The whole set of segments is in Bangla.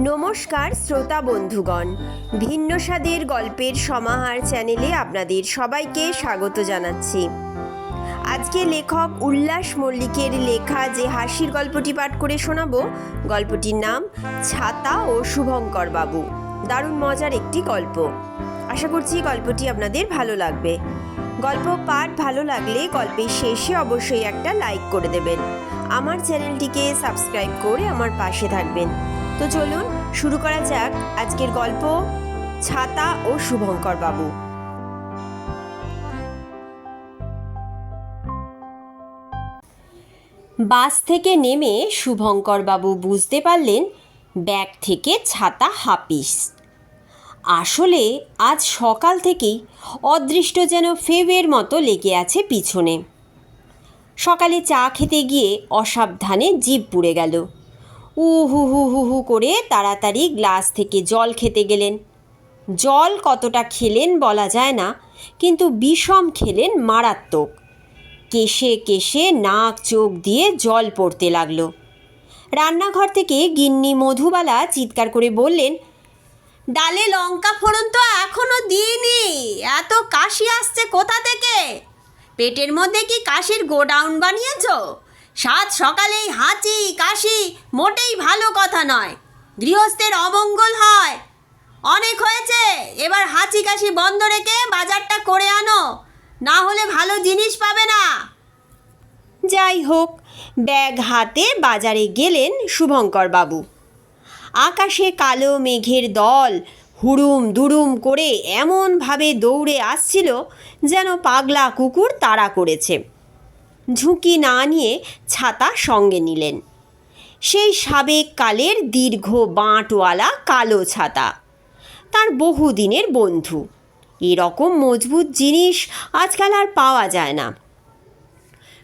নমস্কার শ্রোতা বন্ধুগণ, ভিন্ন স্বাদের গল্পের সমাহার চ্যানেলে আপনাদের সবাইকে স্বাগত জানাচ্ছি। আজকে লেখক উল্লাস মল্লিকের লেখা যে হাসির গল্পটি পাঠ করে শোনাবো, গল্পটির নাম ছাতা ও শুভঙ্কর বাবু। দারুণ মজার একটি গল্প। আশা করছি গল্পটি আপনাদের ভালো লাগবে। গল্প পাঠ ভালো লাগলে গল্পের শেষে অবশ্যই একটা লাইক করে দেবেন। আমার চ্যানেলটিকে সাবস্ক্রাইব করে আমার পাশে থাকবেন। তো চলুন শুরু করা যাক আজকের গল্প, ছাতা ও শুভঙ্কর বাবু। বাস থেকে নেমে শুভঙ্কর বাবু বুঝতে পারলেন ব্যাগ থেকে ছাতা হাপিস। আসলে আজ সকাল থেকেই অদৃষ্ট যেন ফেবের মতো লেগে আছে পিছনে। সকালে চা খেতে গিয়ে অসাবধানে জিভ পুড়ে গেল। হু হু হু হু করে তাড়াতাড়ি গ্লাস থেকে জল খেতে গেলেন। জল কতটা খেলেন বলা যায় না, কিন্তু বিষম খেলেন মারাত্মক। কেশে কেশে নাক চোখ দিয়ে জল পড়তে লাগলো। রান্নাঘর থেকে গিন্নি মধুবালা চিৎকার করে বললেন, ডালে লঙ্কা ফোড়ন তো এখনো দিইনি, এত কাশি আসছে কোথা থেকে? পেটের মধ্যে কি কাশির গোডাউন বানিয়েছো? সাত সকালেই হাঁচি কাশি মোটেই ভালো কথা নয়, গৃহস্থের অমঙ্গল হয়। অনেক হয়েছে, এবার হাঁচি কাশি বন্ধ রেখে বাজারটা করে আনো, না হলে ভালো জিনিস পাবে না। যাই হোক, ব্যাগ হাতে বাজারে গেলেন শুভঙ্কর বাবু। আকাশে কালো মেঘের দল হুড়ুম দুড়ুম করে এমনভাবে দৌড়ে আসছিল যেন পাগলা কুকুর তাড়া করেছে। ঝুঁকি না নিয়ে ছাতা সঙ্গে নিলেন, সেই সাবেক কালের দীর্ঘ বাঁটওয়ালা কালো ছাতা, তার বহুদিনের বন্ধু। এরকম মজবুত জিনিস আজকাল আর পাওয়া যায় না।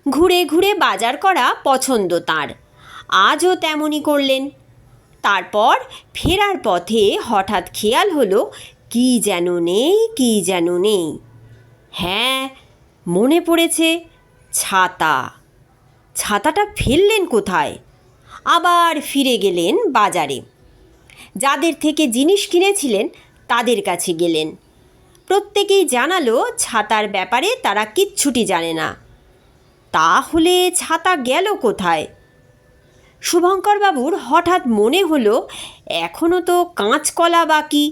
ঘুরে ঘুরে বাজার করা পছন্দ তার, আজও তেমনই করলেন। তারপর ফেরার পথে হঠাৎ খেয়াল হলো কি যেন নেই। হ্যাঁ, মনে পড়েছে, ছাতাটা ফেললেন কোথায়? আবার ফিরে গেলেন বাজারে। যাদের থেকে জিনিস কিনেছিলেন তাদের কাছে গেলেন। প্রত্যেকেই জানালো ছাতার ব্যাপারে তারা কিচ্ছুটি জানে না। তাহলে ছাতা গেল কোথায়? শুভঙ্কর বাবুর হঠাৎ মনে হলো এখনও তো কাঁচকলা বাকি।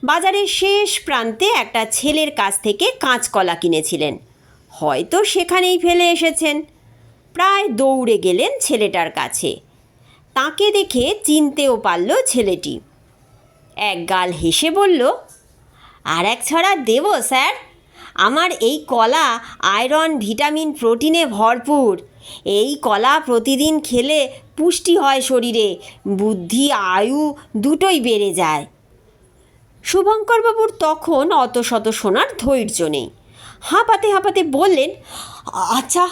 বাজারের শেষ প্রান্তে একটা ছেলের কাছ থেকে কাঁচকলা কিনেছিলেন, হয়তো সেখানেই ফেলে এসেছেন। প্রায় দৌড়ে গেলেন ছেলেটার কাছে। তাকে দেখে চিনতেও পারল ছেলেটি। এক গাল হেসে বলল, আর এক ছড়া দেবো স্যার? আমার এই কলা আয়রন ভিটামিন প্রোটিনে ভরপুর। এই কলা প্রতিদিন খেলে পুষ্টি হয় শরীরে, বুদ্ধি আয়ু দুটোই বেড়ে যায়। শুভঙ্করবাবুর তখন অত শত শোনার ধৈর্য নেই। হাঁপাতে হাঁপাতে বললেন, আচ্ছা,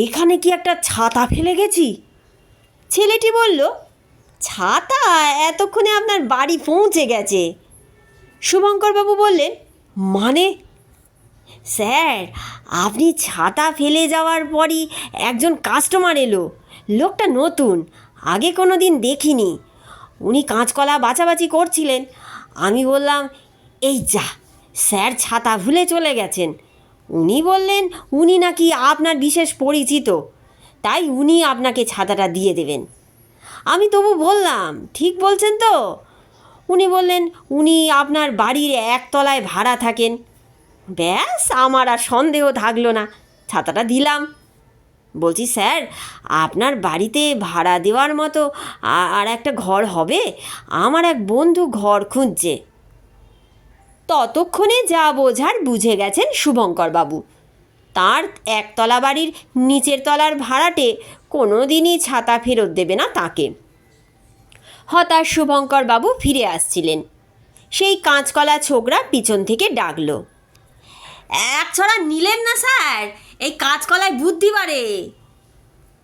এখানে কি একটা ছাতা ফেলে গেছি? ছেলেটি বলল, ছাতা এতক্ষণে আপনার বাড়ি পৌঁছে গেছে। শুভঙ্করবাবু বললেন, মানে? স্যার, আপনি ছাতা ফেলে যাওয়ার পরই একজন কাস্টমার এলো। লোকটা নতুন, আগে কোনো দিন দেখিনি। উনি কাঁচকলা বাছাবাছি করছিলেন। আমি বললাম, এই যা, স্যার ছাতা ভুলে চলে গেছেন। উনি বললেন উনি নাকি আপনার বিশেষ পরিচিত, তাই উনি আপনাকে ছাতাটা দিয়ে দেবেন। আমি তবু বললাম, ঠিক বলছেন তো? উনি বললেন উনি আপনার বাড়ির একতলায় ভাড়া থাকেন। ব্যাস, আমার আর সন্দেহ থাকলো না, ছাতাটা দিলাম। বলছি, স্যার, আপনার বাড়িতে ভাড়া দেওয়ার মতো আর একটা ঘর হবে? আমার এক বন্ধু ঘর খুঁজছে। ততক্ষণে যা বোঝার বুঝে গেছেন শুভঙ্কর বাবু। তার একতলা বাড়ির নিচের তলার ভাড়াটে কোনো দিনই ছাতা ফেরত দেবে না তাকে। হতাশ শুভঙ্কর বাবু ফিরে আসছিলেন। সেই কাঁচকলা ছোকরা পিছন থেকে ডাকলো, এক ছড়া নিলেন না স্যার? এই কাঁচকলায় বুদ্ধি বাড়ে।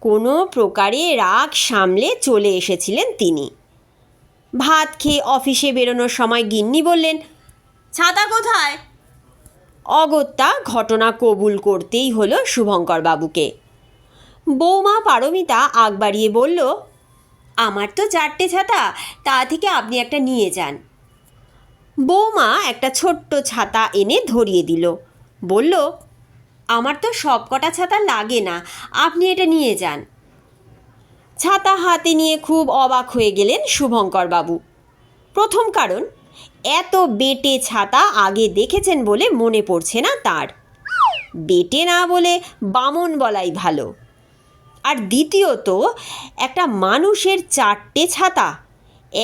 কোনো প্রকারে রাগ সামলে চলে এসেছিলেন তিনি। ভাত খেয়ে অফিসে বেরোনোর সময় গিন্নি বললেন, ছাতা কোথায়? অগত্যা ঘটনা কবুল করতেই হলো শুভঙ্কর বাবুকে। বৌমা পারমিতা আগ বাড়িয়ে বলল, আমার তো 4টে ছাতা, তা থেকে আপনি একটা নিয়ে যান। বৌমা একটা ছোট্ট ছাতা এনে ধরিয়ে দিল, বলল, আমার তো সব কটা ছাতা লাগে না, আপনি এটা নিয়ে যান। ছাতা হাতে নিয়ে খুব অবাক হয়ে গেলেন শুভঙ্কর বাবু। প্রথম কারণ, এত বেটে ছাতা আগে দেখেছেন বলে মনে পড়ছে না তার। বেটে না বলে বামন বলাই ভালো। আর দ্বিতীয়ত, একটা মানুষের 4টে ছাতা,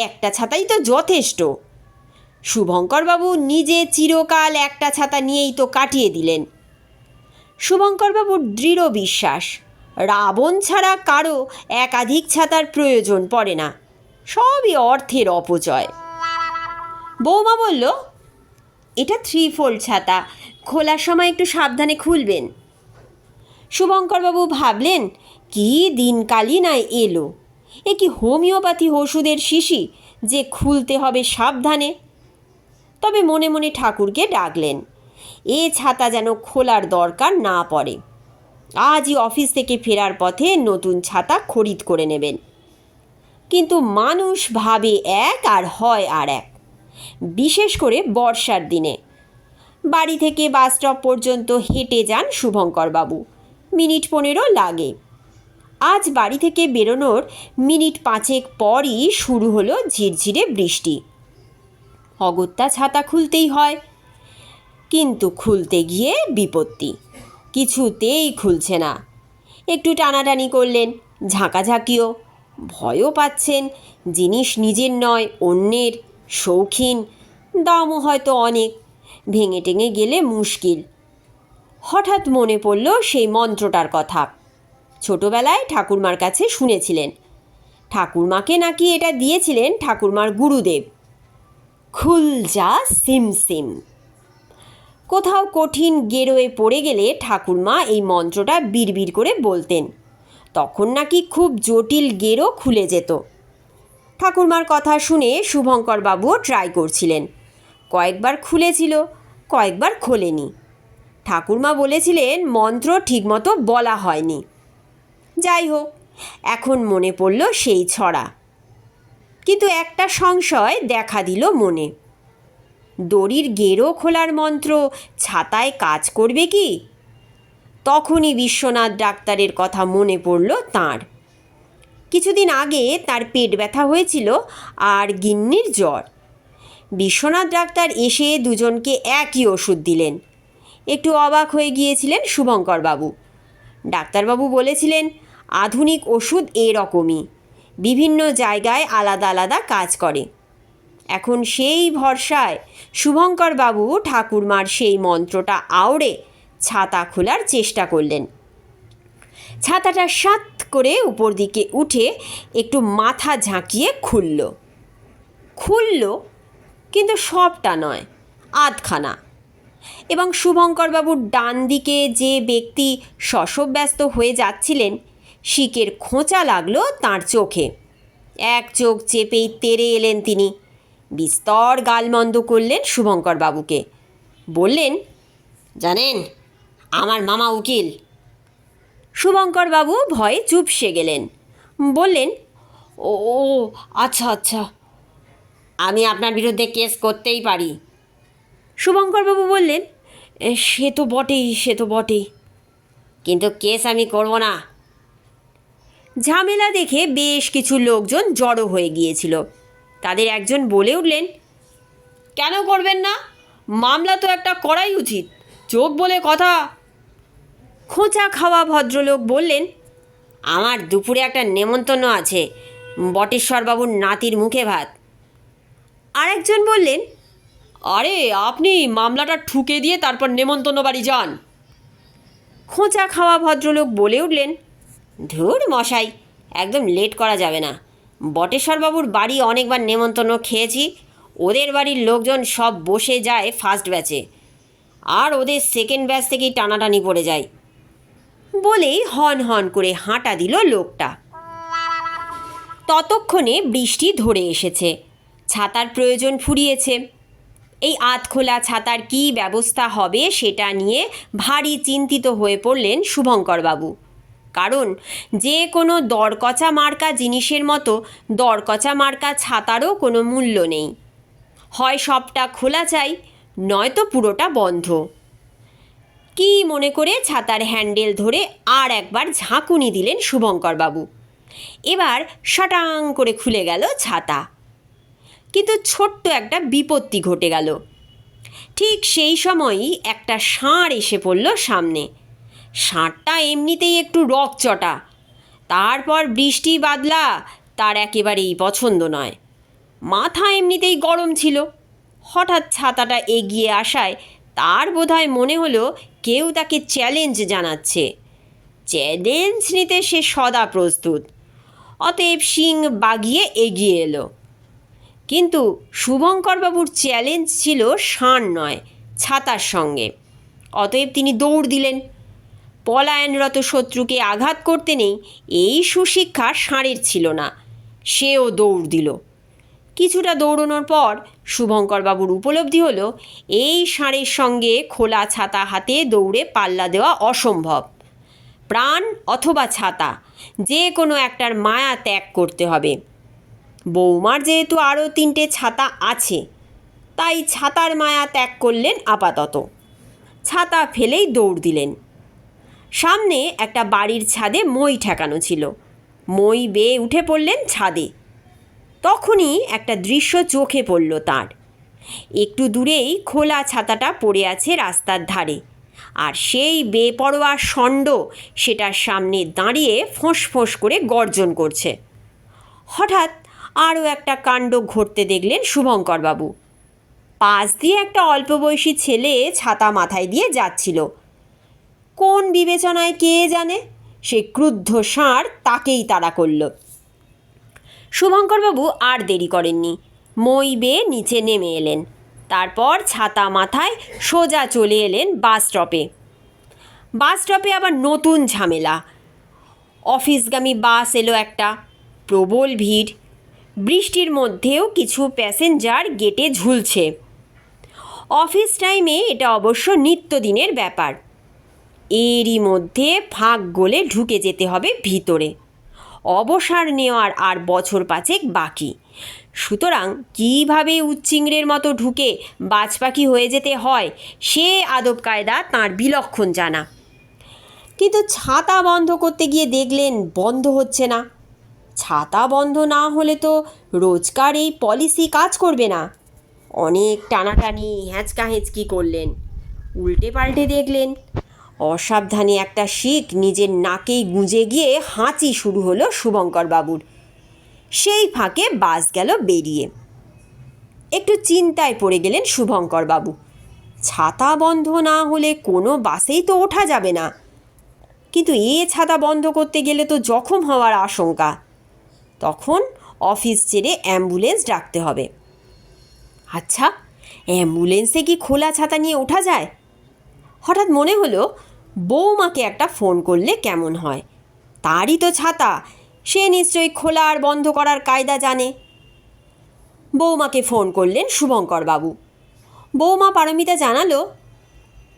একটা ছাতাই তো যথেষ্ট। শুভঙ্করবাবু নিজে চিরকাল একটা ছাতা নিয়েই তো কাটিয়ে দিলেন। শুভঙ্করবাবুর দৃঢ় বিশ্বাস, রাবণ ছাড়া কারো একাধিক ছাতার প্রয়োজন পড়ে না, সবই অর্থের অপচয়। বৌমা বলল, এটা 3-fold ছাতা, খোলার সময় একটু সাবধানে খুলবেন। শুভঙ্করবাবু ভাবলেন, কি দিনকালই না এলো, এ কি হোমিওপ্যাথি ওষুধের শিশি যে খুলতে হবে সাবধানে। তবে মনে মনে ঠাকুরকে ডাকলেন, এ ছাতা যেন খোলার দরকার না পড়ে। আজই অফিস থেকে ফেরার পথে নতুন ছাতা খরিদ করে নেবেন। কিন্তু মানুষ ভাবে এক আর হয় আর এক, বিশেষ করে বর্ষার দিনে। বাড়ি থেকে বাস স্টপ পর্যন্ত হেঁটে যান শুভঙ্করবাবু, মিনিট 15 লাগে। আজ বাড়ি থেকে বেরোনোর মিনিট 5 পরই শুরু হলো ঝিরঝিরে বৃষ্টি। অগত্যা ছাতা খুলতেই হয়, কিন্তু খুলতে গিয়ে বিপত্তি, কিছুতেই খুলছে না। একটু টানাটানি করলেন, ঝাঁকাঝাঁকিও, ভয়ও পাচ্ছেন, জিনিস নিজের নয় অন্যের, শৌখিন, দামও হয়তো অনেক, ভেঙে টেঙে গেলে মুশকিল। হঠাৎ মনে পড়ল সেই মন্ত্রটার কথা, ছোটবেলায় ঠাকুরমার কাছে শুনেছিলেন। ঠাকুরমাকে নাকি এটা দিয়েছিলেন ঠাকুরমার গুরুদেব, খুল যা সিম সিম। কোথাও কঠিন গেরোয়ে পড়ে গেলে ঠাকুরমা এই মন্ত্রটা বিড়বিড় করে বলতেন, তখন নাকি খুব জটিল গেরো খুলে যেত। ঠাকুরমার কথা শুনে শুভঙ্করবাবুও ট্রাই করছিলেন, কয়েকবার খুলেছিল, কয়েকবার খোলেনি। ঠাকুরমা বলেছিলেন মন্ত্র ঠিকমতো বলা হয়নি। যাই হোক, এখন মনে পড়ল সেই ছড়া। কিন্তু একটা সংশয় দেখা দিল মনে, দড়ির গেরো খোলার মন্ত্র ছাতায় কাজ করবে কি? তখনই বিশ্বনাথ ডাক্তারের কথা মনে পড়ল তাঁর। কিছুদিন আগে তার পেট ব্যথা হয়েছিল আর গিন্নির জ্বর। বিশ্বনাথ ডাক্তার এসে দুজনকে একই ওষুধ দিলেন। একটু অবাক হয়ে গিয়েছিলেন শুভঙ্করবাবু। ডাক্তারবাবু বলেছিলেন, আধুনিক ওষুধ এরকমই, বিভিন্ন জায়গায় আলাদা আলাদা কাজ করে। এখন সেই ভরসায় শুভঙ্করবাবু ঠাকুরমার সেই মন্ত্রটা আওড়ে ছাতা খোলার চেষ্টা করলেন। ছাতাটা সাত করে উপর দিকে উঠে একটু মাথা ঝাঁকিয়ে খুলল, কিন্তু সবটা নয়, আধখানা। এবং শুভঙ্করবাবুর ডান দিকে যে ব্যক্তি শশব্যস্ত হয়ে যাচ্ছিলেন, শিকের খোঁচা লাগলো তাঁর চোখে। এক চোখ চেপেই তেড়ে এলেন তিনি, বিস্তর গালমন্দ করলেন শুভঙ্করবাবুকে। বললেন, জানেন, আমার মামা উকিল। শুভঙ্করবাবু ভয়ে চুপসে গেলেন। বললেন, ও আচ্ছা আচ্ছা, আমি আপনার বিরুদ্ধে কেস করতেই পারি। শুভঙ্করবাবু বললেন, সে তো বটেই, কিন্তু কেস আমি করব না। ঝামেলা দেখে বেশ কিছু লোকজন জড়ো হয়ে গিয়েছিল। তাদের একজন বলে উঠলেন, কেন করবেন না? মামলা তো একটা করাই উচিত, চোখ বলে কথা। খোঁচা খাওয়া ভদ্রলোক বললেন, আমার দুপুরে একটা নেমন্তন্ন আছে, বটেশ্বরবাবুর নাতির মুখে ভাত। আরেকজন বললেন, আরে আপনি মামলাটা ঠুকে দিয়ে তারপর নেমন্তন্ন বাড়ি যান। খোঁচা খাওয়া ভদ্রলোক বলে উঠলেন, ধুর মশাই, একদম লেট করা যাবে না। বটেশ্বরবাবুর বাড়ি অনেকবার নেমন্তন্ন খেয়েছি, ওদের বাড়ির লোকজন সব বসে যায় ফার্স্ট ব্যাচে, আর ওদের সেকেন্ড ব্যাচ থেকেই টানাটানি পড়ে যায়। বলেই হন হন করে হাঁটা দিল লোকটা। ততক্ষণে বৃষ্টি ধরে এসেছে, ছাতার প্রয়োজন ফুরিয়েছে। এই আধখোলা ছাতার কী ব্যবস্থা হবে সেটা নিয়ে ভারী চিন্তিত হয়ে পড়লেন শুভঙ্করবাবু। কারণ যে কোনো দরকচা মার্কা জিনিসের মতো দরকচা মার্কা ছাতারও কোনো মূল্য নেই। হয় সবটা খোলা চাই, নয়তো পুরোটা বন্ধ। কি মনে করে ছাতার হ্যান্ডেল ধরে আর একবার ঝাঁকুনি দিলেন শুভঙ্করবাবু। এবার শটাং করে খুলে গেল ছাতা। কিন্তু ছোট্ট একটা বিপত্তি ঘটে গেল। ঠিক সেই সময়ই একটা ষাঁড় এসে পড়ল সামনে। ষাঁড়টা এমনিতেই একটু রকচটা, তারপর বৃষ্টি বাদলা তার একেবারেই পছন্দ নয়। মাথা এমনিতেই গরম ছিল। হঠাৎ ছাতাটা এগিয়ে আসায় তার বোধহয় মনে হলো কেউ তাকে চ্যালেঞ্জ জানাচ্ছে। চ্যালেঞ্জ নিতে সে সদা প্রস্তুত। অতএব শিং বাগিয়ে এগিয়ে এলো। কিন্তু শুভঙ্করবাবুর চ্যালেঞ্জ ছিল ষাঁড় নয়, ছাতার সঙ্গে। অতএব তিনি দৌড় দিলেন। পলায়নরত শত্রুকে আঘাত করতে নেই, এই সুশিক্ষা ষাঁড়ের ছিল না। সেও দৌড় দিল। কিছুটা দৌড়ানোর পর শুভঙ্করবাবুর উপলব্ধি হলো এই ষাঁড়ের সঙ্গে খোলা ছাতা হাতে দৌড়ে পাল্লা দেওয়া অসম্ভব। প্রাণ অথবা ছাতা, যে কোনো একটার মায়া ত্যাগ করতে হবে। বৌমার যেহেতু আরও 3টে ছাতা আছে, তাই ছাতার মায়া ত্যাগ করলেন আপাতত। ছাতা ফেলেই দৌড় দিলেন। সামনে একটা বাড়ির ছাদে মই ঠেকানো ছিল। মই বেয়ে উঠে পড়লেন ছাদে। তখনই একটা দৃশ্য চোখে পড়ল তাঁর। একটু দূরেই খোলা ছাতাটা পড়ে আছে রাস্তার ধারে, আর সেই বেপরোয়া ষণ্ড সেটার সামনে দাঁড়িয়ে ফোঁস করে গর্জন করছে। হঠাৎ আরও একটা কাণ্ড ঘটতে দেখলেন শুভঙ্করবাবু। পাশ দিয়ে একটা অল্প বয়সী ছেলে ছাতা মাথায় দিয়ে যাচ্ছিল। কোন বিবেচনায় কে জানে সে ক্রুদ্ধ ষাঁড় তাকেই তাড়া করল। শুভঙ্করবাবু আর দেরি করেননি। মই বেয়ে নিচে নেমে এলেন। তারপর ছাতা মাথায় সোজা চলে এলেন বাস স্টপে। বাস স্টপে আবার নতুন ঝামেলা। অফিসগামী বাস এলো একটা। প্রবল ভিড়। বৃষ্টির মধ্যেও কিছু প্যাসেঞ্জার গেটে ঝুলছে। অফিস টাইমে এটা অবশ্য নিত্যদিনের ব্যাপার। এরই মধ্যে ফাঁক গলে ঢুকে যেতে হবে ভিতরে। অবসর নেওয়ার আর বছর 5 বাকি। সুতরাং কীভাবে উচ্চিংড়ের মতো ঢুকে বাজপাখি হয়ে যেতে হয় সে আদব কায়দা তাঁর বিলক্ষণ জানা। কিন্তু ছাতা বন্ধ করতে গিয়ে দেখলেন বন্ধ হচ্ছে না। ছাতা বন্ধ না হলে তো রোজকার এই পলিসি কাজ করবে না। অনেক টানাটানি হ্যাঁচকি করলেন। উল্টে পাল্টে দেখলেন অসাবধানে একটা শিক নিজের নাকেই গুঁজে গিয়ে হাঁচি শুরু হলো শুভঙ্করবাবুর। সেই ফাঁকে বাস গেল বেরিয়ে। একটু চিন্তায় পড়ে গেলেন শুভঙ্করবাবু। ছাতা বন্ধ না হলে কোনো বাসেই তো ওঠা যাবে না। কিন্তু ছাতা বন্ধ করতে গেলে তো জখম হওয়ার আশঙ্কা। তখন অফিস ছেড়ে অ্যাম্বুলেন্স ডাকতে হবে। আচ্ছা, অ্যাম্বুলেন্সে কি খোলা ছাতা নিয়ে ওঠা যায়? হঠাৎ মনে হলো বৌমাকে একটা ফোন করলে কেমন হয়। তারই তো ছাতা, সে নিশ্চয়ই খোলা আর বন্ধ করার কায়দা জানে। বৌমাকে ফোন করলেন শুভঙ্করবাবু। বৌমা পারমিতা জানালো,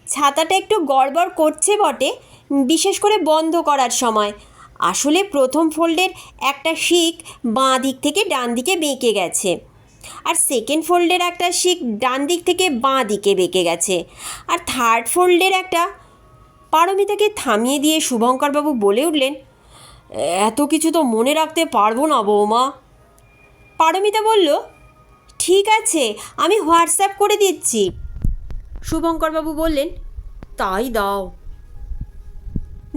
ছাতাটা একটু গড়বড় করছে বটে, বিশেষ করে বন্ধ করার সময়। আসলে প্রথম ফোল্ডের একটা শিক বাঁ দিক থেকে ডান দিকে বেঁকে গেছে, আর সেকেন্ড ফোল্ডের একটা শিক ডান দিক থেকে বাঁ দিকে বেঁকে গেছে, আর থার্ড ফোল্ডের একটা। পারমিতাকে থামিয়ে দিয়ে শুভঙ্করবাবু বলে উঠলেন, এত কিছু তো মনে রাখতে পারবো না বৌমা। পারমিতা বলল, ঠিক আছে, আমি হোয়াটসঅ্যাপ করে দিচ্ছি। শুভঙ্করবাবু বললেন, তাই দাও।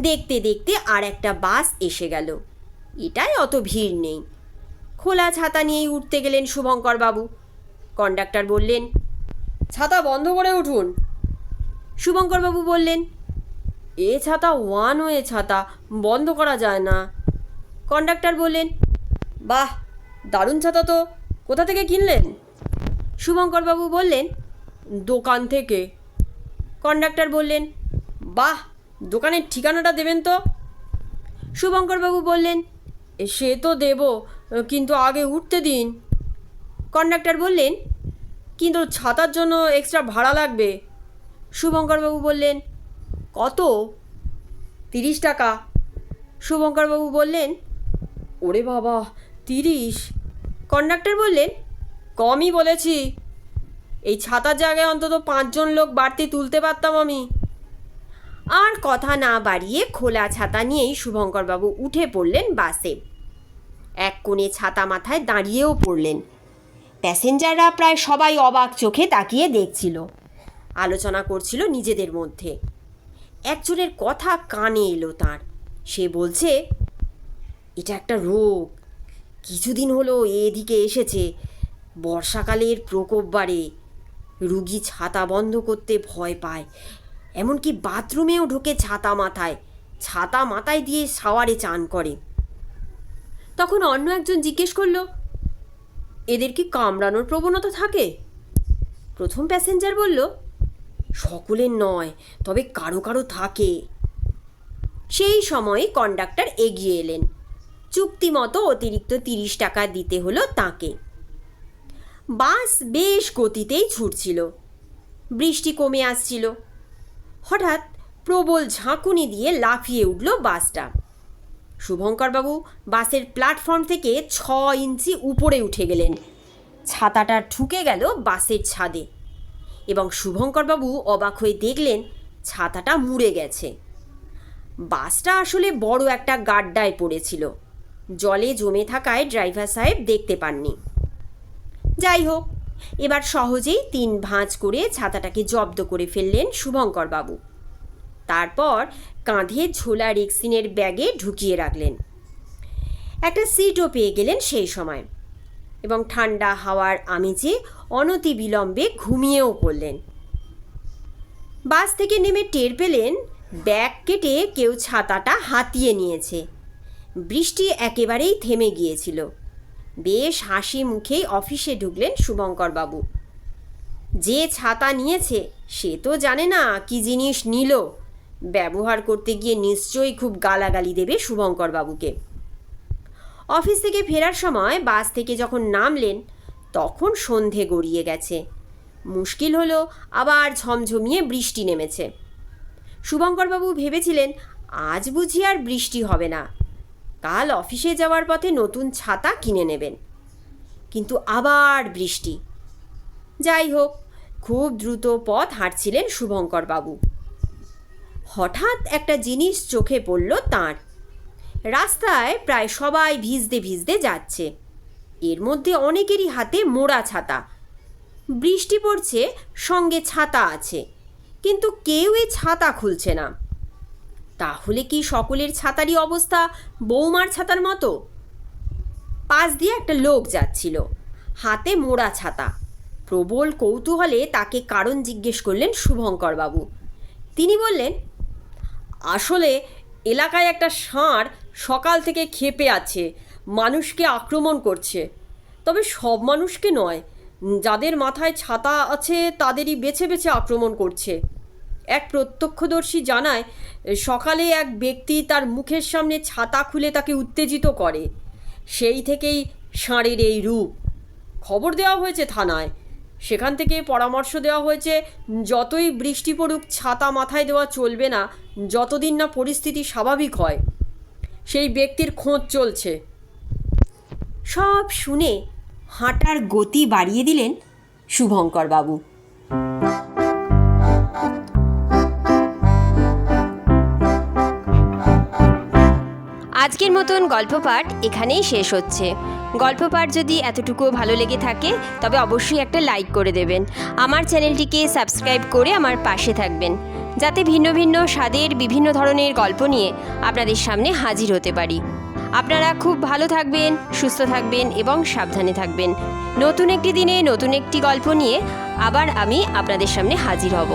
দেখতে দেখতে আর একটা বাস এসে গেল। এটাই অত ভিড় নেই। খোলা ছাতা নিয়েই উঠতে গেলেন শুভঙ্করবাবু। কন্ডাক্টর বললেন, ছাতা বন্ধ করে উঠুন। শুভঙ্করবাবু বললেন, এ ছাতা ওয়ান ওয়ে ছাতা, বন্ধ করা যায় না। কন্ডাক্টর বললেন, বাহ, দারুণ ছাতা তো, কোথা থেকে কিনলেন? শুভঙ্করবাবু বললেন, দোকান থেকে। কন্ডাক্টর বললেন, বাহ, দোকানের ঠিকানাটা দেবেন তো। শুভঙ্করবাবু বললেন, সে তো দেব, কিন্তু আগে উঠতে দিন। কন্ডাক্টর বললেন, কিন্তু ছাতার জন্য এক্সট্রা ভাড়া লাগবে। শুভঙ্করবাবু বললেন, কত? 30 টাকা। শুভঙ্করবাবু বললেন, ওরে বাবা, 30। কন্ডাক্টর বললেন, কমই বলেছি, এই ছাতার জায়গায় অন্তত 5 জন লোক বাড়তি তুলতে পারতাম আমি। আর কথা না বাড়িয়ে খোলা ছাতা নিয়েই শুভঙ্করবাবু উঠে পড়লেন বাসে। এক কোণে ছাতা মাথায় দাঁড়িয়েও পড়লেন। প্যাসেঞ্জাররা প্রায় সবাই অবাক চোখে তাকিয়ে দেখছিল, আলোচনা করছিল নিজেদের মধ্যে। একজনের কথা কানে এলো তার। সে বলছে, এটা একটা রোগ, কিছুদিন হলো এদিকে এসেছে। বর্ষাকালের প্রকোপ বাড়ে, রুগী ছাতা বন্ধ করতে ভয় পায়, এমনকি বাথরুমেও ঢোকে ছাতা মাথায় দিয়ে শাওয়ারে চান করে। তখন অন্য একজন জিজ্ঞেস করলো, এদের কি কামড়ানোর প্রবণতা থাকে? প্রথম প্যাসেঞ্জার বলল, সকলের নয়, তবে কারো কারো থাকে। সেই সময় কন্ডাক্টর এগিয়ে এলেন। চুক্তি মতো অতিরিক্ত 30 টাকা দিতে হলো তাকে। বাস বেশ গতিতেই ছুটছিল। বৃষ্টি কমে আসছিল। হঠাৎ প্রবল ঝাঁকুনি দিয়ে লাফিয়ে উঠল বাসটা। শুভঙ্করবাবু বাসের প্ল্যাটফর্ম থেকে 6 ইঞ্চি উপরে উঠে গেলেন। ছাতাটা ঠুকে গেল বাসের ছাদে এবং শুভঙ্করবাবু অবাক হয়ে দেখলেন ছাতাটা মুড়ে গেছে। বাসটা আসলে বড় একটা গাড্ডায় পড়েছিল। জলে জমে থাকায় ড্রাইভার সাহেব দেখতে পাননি। যাই হোক, এবার সহজেই 3 ভাঁজ করে ছাতাটাকে জব্দ করে ফেললেন শুভঙ্করবাবু। তারপর কাঁধে ঝোলা রেক্সিনের ব্যাগে ঢুকিয়ে রাখলেন। একটা সিটও পেয়ে গেলেন সেই সময় এবং ঠান্ডা হাওয়ার আমেজে অনতিবিলম্বে ঘুমিয়েও পড়লেন। বাস থেকে নেমে টের পেলেন ব্যাগ কেটে কেউ ছাতাটা হাতিয়ে নিয়েছে। বৃষ্টি একেবারেই থেমে গিয়েছিল। বেশ হাসি মুখেই অফিসে ঢুকলেন শুভঙ্করবাবু। যে ছাতা নিয়েছে সে তো জানে না কি জিনিস নিল। ব্যবহার করতে গিয়ে নিশ্চয়ই খুব গালাগালি দেবে শুভঙ্করবাবুকে। অফিস থেকে ফেরার সময় বাস থেকে যখন নামলেন তখন সন্ধে গড়িয়ে গেছে। মুশকিল হলো আবার ঝমঝমিয়ে বৃষ্টি নেমেছে। শুভঙ্করবাবু ভেবেছিলেন আজ বুঝি আর বৃষ্টি হবে না, কাল অফিসে যাওয়ার পথে নতুন ছাতা কিনে নেবেন। কিন্তু আবার বৃষ্টি। যাই হোক, খুব দ্রুত পথ হাঁটছিলেন শুভঙ্করবাবু। হঠাৎ একটা জিনিস চোখে পড়ল তাঁর। রাস্তায় প্রায় সবাই ভিজতে ভিজতে যাচ্ছে। এর মধ্যে অনেকেরই হাতে মোড়া ছাতা। বৃষ্টি পড়ছে, সঙ্গে ছাতা আছে, কিন্তু কেউ এই ছাতা খুলছে না। তাহলে কি সকলের ছাতারই অবস্থা বৌমার ছাতার মতো? পাশ দিয়ে একটা লোক যাচ্ছিল, হাতে মোড়া ছাতা। প্রবল কৌতূহলে তাকে কারণ জিজ্ঞেস করলেন শুভঙ্করবাবু। তিনি বললেন, আসলে এলাকায় একটা ষাঁড় সকাল থেকে ক্ষেপে আছে, মানুষকে আক্রমণ করছে। তবে সব মানুষকে নয়, যাদের মাথায় ছাতা আছে তাদেরই বেছে বেছে আক্রমণ করছে। এক প্রত্যক্ষদর্শী জানায়, সকালে এক ব্যক্তি তার মুখের সামনে ছাতা খুলে তাকে উত্তেজিত করে। সেই থেকেই ষাঁড়ের এই রূপ। খবর দেওয়া হয়েছে থানায়। সেখান থেকে পরামর্শ দেওয়া হয়েছে যতই বৃষ্টি পড়ুক ছাতা মাথায় দেওয়া চলবে না, যতদিন না পরিস্থিতি স্বাভাবিক হয়। সেই ব্যক্তির খোঁজ চলছে। সব শুনে হাঁটার গতি বাড়িয়ে দিলেন শুভঙ্করবাবু। আজকের মতন গল্প পাঠ এখানেই শেষ হচ্ছে। গল্প পাঠ যদি এতটুকুও ভালো লেগে থাকে তবে অবশ্যই একটা লাইক করে দেবেন। আমার চ্যানেলটিকে সাবস্ক্রাইব করে আমার পাশে থাকবেন, যাতে ভিন্ন ভিন্ন স্বাদের বিভিন্ন ধরনের গল্প নিয়ে আপনাদের সামনে হাজির হতে পারি। আপনারা খুব ভালো থাকবেন, সুস্থ থাকবেন এবং সাবধানে থাকবেন। নতুন একটি দিনে নতুন একটি গল্প নিয়ে আবার আমি আপনাদের সামনে হাজির হব।